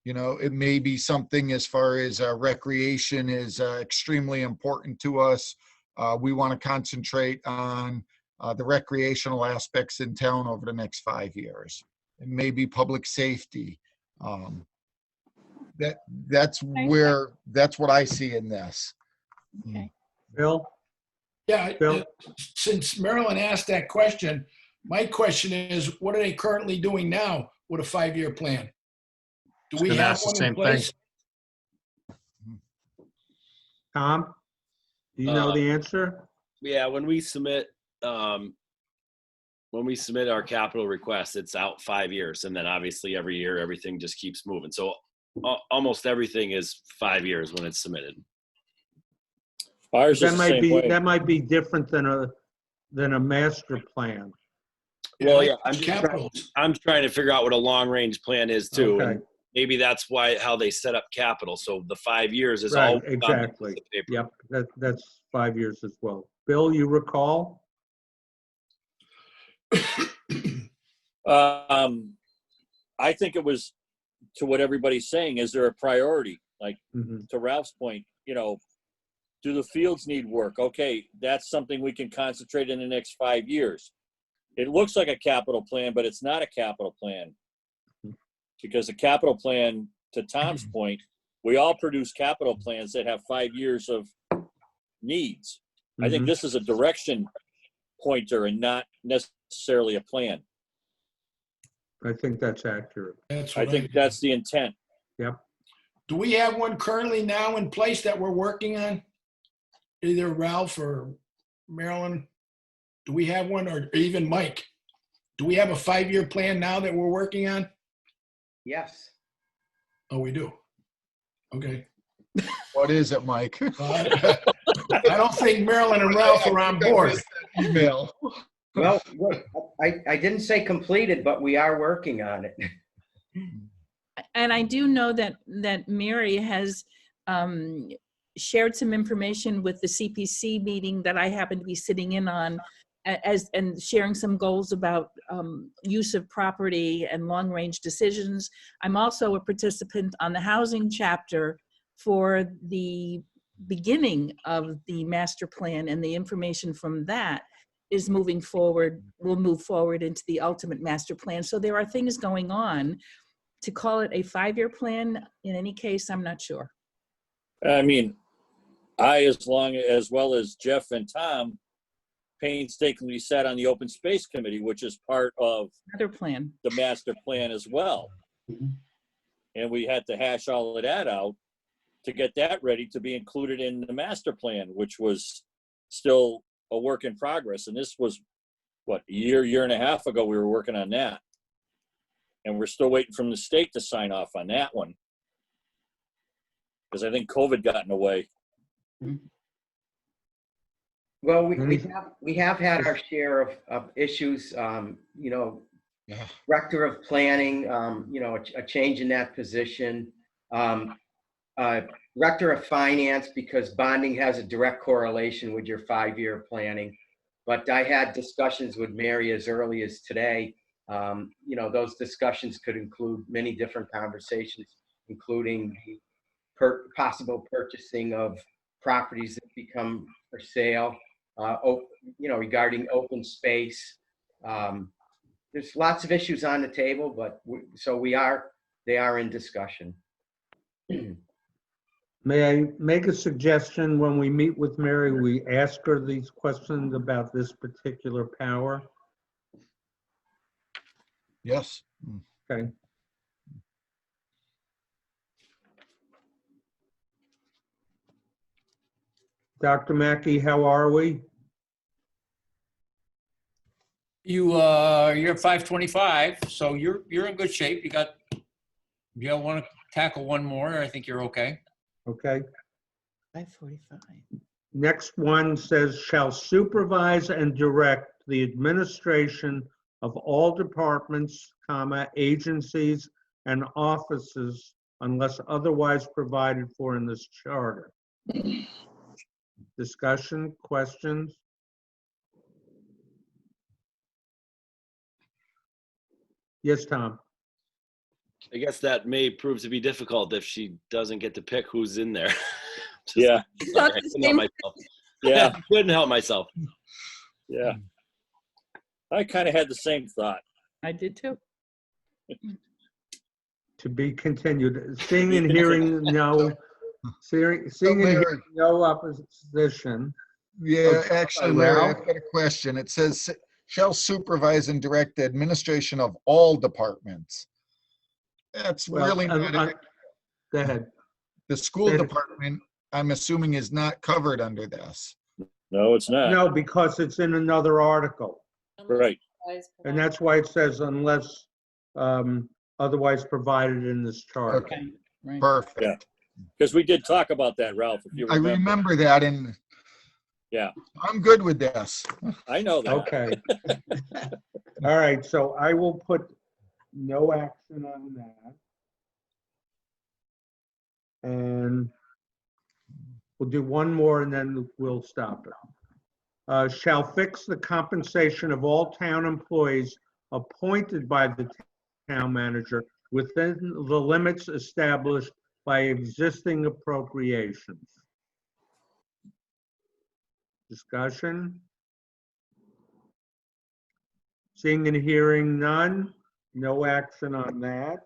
Speaker 4: It may be something as far as recreation is extremely important to us. We want to concentrate on the recreational aspects in town over the next 5 years. It may be public safety. That's what I see in this.
Speaker 5: Okay.
Speaker 1: Bill?
Speaker 7: Yeah,
Speaker 1: Bill?
Speaker 7: since Marilyn asked that question, my question is, what are they currently doing now with a 5-year plan? Do we
Speaker 9: Gonna
Speaker 7: have
Speaker 9: ask the
Speaker 7: one in
Speaker 9: same
Speaker 7: place?
Speaker 1: Tom? Do you know the answer?
Speaker 2: Yeah, when we submit our capital request, it's out 5 years, and then obviously every year everything just keeps moving. So almost everything is 5 years when it's submitted.
Speaker 6: Ours is
Speaker 1: That
Speaker 6: the same way.
Speaker 1: might be different than a master plan.
Speaker 2: Well,
Speaker 7: like
Speaker 2: yeah,
Speaker 7: capitals.
Speaker 2: I'm trying to figure out what a long range plan is too,
Speaker 1: Okay.
Speaker 2: and maybe that's how they set up capital. So the 5 years is
Speaker 1: Right,
Speaker 2: all
Speaker 1: exactly.
Speaker 2: on the paper.
Speaker 1: Yep, that's 5 years as well. Bill, you recall?
Speaker 6: I think it was to what everybody's saying. Is there a priority? Like
Speaker 1: Mhm.
Speaker 6: to Ralph's point, do the fields need work? Okay, that's something we can concentrate in the next 5 years. It looks like a capital plan, but it's not a capital plan. Because a capital plan, to Tom's point, we all produce capital plans that have 5 years of needs. I think
Speaker 1: Mhm.
Speaker 6: this is a direction pointer and not necessarily a plan.
Speaker 1: I think that's accurate.
Speaker 7: That's
Speaker 6: I
Speaker 7: what
Speaker 6: think that's the intent.
Speaker 1: Yep.
Speaker 7: Do we have one currently now in place that we're working on? Either Ralph or Marilyn? Do we have one, or even Mike? Do we have a 5-year plan now that we're working on?
Speaker 10: Yes.
Speaker 7: Oh, we do. Okay.
Speaker 4: What is it, Mike?
Speaker 7: I don't think Marilyn and Ralph are on board.
Speaker 4: Email.
Speaker 10: Well, look, I didn't say completed, but we are working on it.
Speaker 5: And I do know that Mary has shared some information with the CPC meeting that I happen to be sitting in on, and sharing some goals about use of property and long-range decisions. I'm also a participant on the housing chapter for the beginning of the master plan, and the information from that is moving forward, will move forward into the ultimate master plan. So there are things going on. To call it a 5-year plan, in any case, I'm not sure.
Speaker 6: I mean, as well as Jeff and Tom, painstakingly sat on the open space committee, which is part of
Speaker 5: Another plan.
Speaker 6: the master plan as well. And we had to hash all of that out to get that ready to be included in the master plan, which was still a work in progress. And this was, a year and a half ago, we were working on that. And we're still waiting from the state to sign off on that one. Because I think COVID got in the way.
Speaker 10: Well, we have had our share of issues, director of planning, a change in that position. Director of finance, because bonding has a direct correlation with your 5-year planning. But I had discussions with Mary as early as today. Those discussions could include many different conversations, including possible purchasing of properties that become for sale, regarding open space. There's lots of issues on the table, but they are in discussion.
Speaker 1: May I make a suggestion? When we meet with Mary, we ask her these questions about this particular power?
Speaker 4: Yes.
Speaker 1: Okay. Dr. Mackey, how are we?
Speaker 11: You're at 525, so you're in good shape. You don't want to tackle one more, I think you're okay.
Speaker 1: Okay.
Speaker 5: 5:45.
Speaker 1: Next one says, shall supervise and direct the administration of all departments, comma, agencies, and offices unless otherwise provided for in this charter. Discussion, questions? Yes, Tom?
Speaker 2: I guess that may prove to be difficult if she doesn't get to pick who's in there. Just-
Speaker 6: Yeah,
Speaker 2: sorry, I couldn't help myself.
Speaker 6: yeah,
Speaker 2: I couldn't help myself.
Speaker 6: yeah. I kind of had the same thought.
Speaker 5: I did too.
Speaker 1: To be continued. Seeing and hearing no, seeing and
Speaker 4: Larry.
Speaker 1: hearing no opposition.
Speaker 4: Yeah,
Speaker 1: Okay,
Speaker 4: actually,
Speaker 1: Larry.
Speaker 4: Larry, I've got a question. It says, shall supervise and direct the administration of all departments. That's
Speaker 1: Well,
Speaker 4: really not,
Speaker 1: Go ahead.
Speaker 4: the school
Speaker 1: it-
Speaker 4: department, I'm assuming, is not covered under this.
Speaker 6: No, it's not.
Speaker 1: No, because it's in another article.
Speaker 6: Right.
Speaker 1: And that's why it says unless otherwise provided in this chart.
Speaker 4: Okay,
Speaker 5: Right.
Speaker 4: perfect.
Speaker 6: Yeah. Because we did talk about that, Ralph, if you
Speaker 4: I remember that, and
Speaker 6: Yeah.
Speaker 4: I'm good with this.
Speaker 6: I know that.
Speaker 1: Okay. All right, so I will put no action on that. And we'll do one more and then we'll stop it. Shall fix the compensation of all town employees appointed by the town manager within the limits established by existing appropriations. Discussion? Seeing and hearing none, no action on that.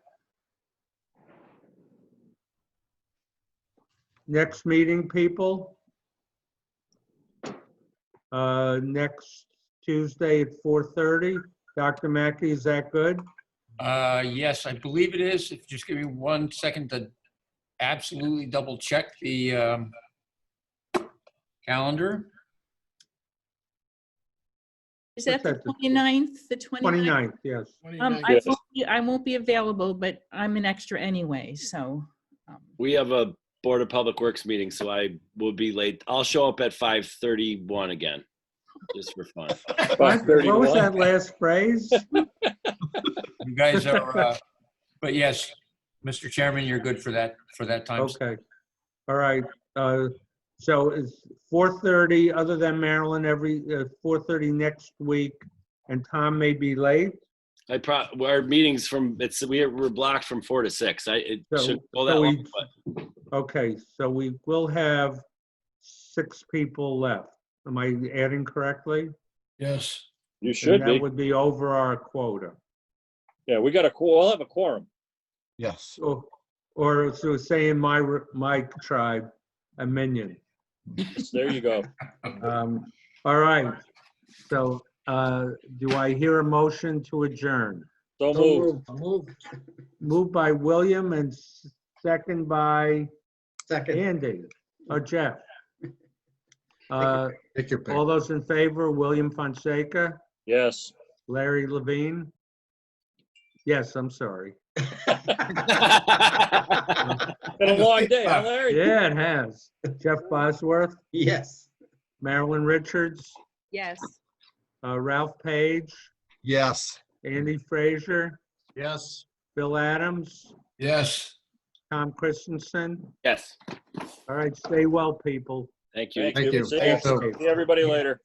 Speaker 1: Next meeting, people? Next Tuesday at 4:30. Dr. Mackey, is that good?
Speaker 11: Yes, I believe it is. If just give me 1 second to absolutely double check the calendar.
Speaker 5: Is that the
Speaker 1: What's that,
Speaker 5: 29th? The 29th?
Speaker 1: 29th, yes.
Speaker 5: I won't be available, but I'm an extra anyway, so.
Speaker 2: We have a Board of Public Works meeting, so I will be late. I'll show up at 5:31 again, just for fun.
Speaker 1: What was that last phrase?
Speaker 11: You guys are, but yes, Mr. Chairman, you're good for that time.
Speaker 1: Okay. All right. So it's 4:30, other than Maryland, every 4:30 next week, and Tom may be late.
Speaker 2: Our meetings we're blocked from 4 to 6. It
Speaker 1: So-
Speaker 2: shouldn't go that
Speaker 1: so
Speaker 2: long, but
Speaker 1: Okay, so we will have 6 people left. Am I adding correctly?
Speaker 7: Yes.
Speaker 6: You
Speaker 1: And
Speaker 6: should
Speaker 1: that
Speaker 6: be.
Speaker 1: would be over our quota.
Speaker 6: Yeah, we'll have a quorum.
Speaker 4: Yes.
Speaker 1: Or so say in my tribe, a minion.
Speaker 6: There you go.
Speaker 1: All right. So do I hear a motion to adjourn?
Speaker 6: So moved.
Speaker 1: Moved by William and second by
Speaker 3: Second.
Speaker 1: Andy or Jeff.
Speaker 9: Take your pick.
Speaker 1: All those in favor, William Fonseca,
Speaker 6: Yes.
Speaker 1: Larry Levine? Yes, I'm sorry.
Speaker 6: Been a long day, huh, Larry?
Speaker 1: Yeah, it has. Jeff Bosworth,
Speaker 3: Yes.
Speaker 1: Marilyn Richards,
Speaker 5: Yes.
Speaker 1: Ralph Page,
Speaker 4: Yes.
Speaker 1: Andy Frazier,
Speaker 9: Yes.
Speaker 1: Bill Adams,
Speaker 7: Yes.
Speaker 1: Tom Christensen.
Speaker 2: yes.
Speaker 1: All right, stay well, people.
Speaker 2: Thank you.
Speaker 9: Thank you.
Speaker 6: See
Speaker 9: Thank you.
Speaker 6: see everybody later.